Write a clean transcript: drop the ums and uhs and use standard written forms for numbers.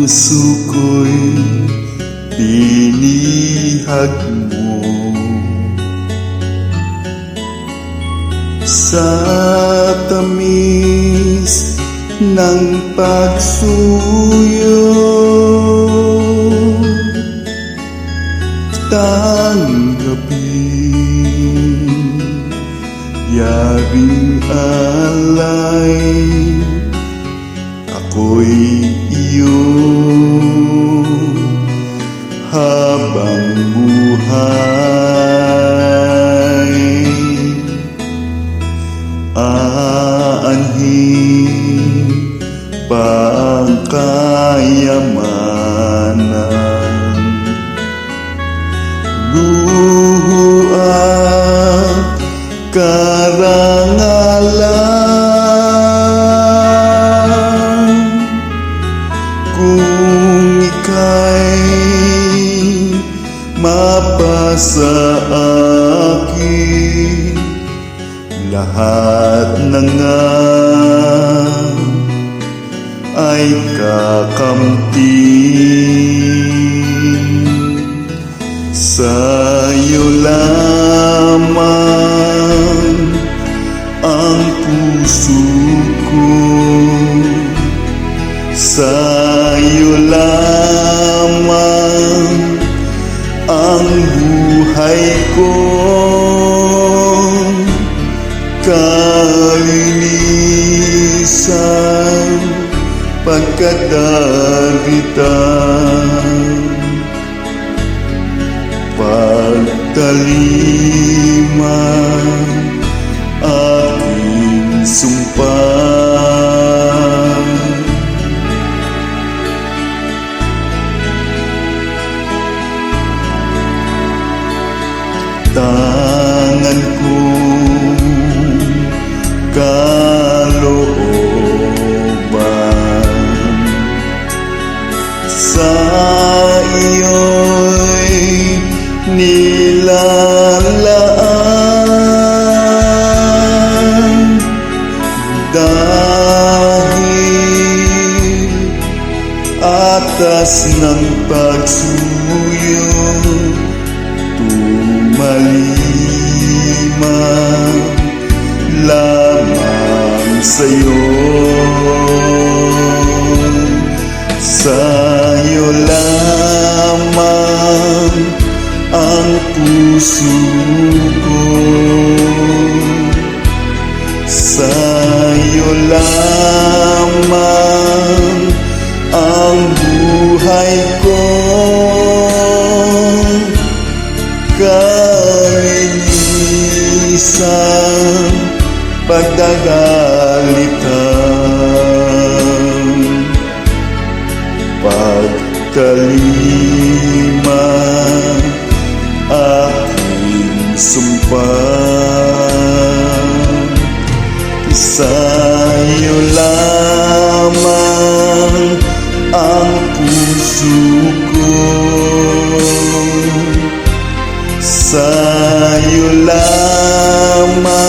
puso ko'y tinihag mo. Sa tamis ng pagsuyo, tanggapin yaring alay. Ako'y iyo habang buhay. Aanhin pa ang kayamanan, luho at karangalan. Kung ika'y mapasa akin, lahat na nga ay kakamti. Sa'yo lamang ang puso ko, sa'yo lamang ang buhay ko. Kalinisan pagkadaritan, pagtaliman aking sumpa. Tangan kong kalooban, sa iyo'y nilalaan. Dahil atas ng pagsuyo, tumalima lamang sa'yo. Sa'yo lamang ang puso ko, sa'yo lamang ang buhay ko. Kalinisan pagdagalitan, pagtaliman aking sumpa. Sa'yo lamang ang puso ko, sa'yo lamang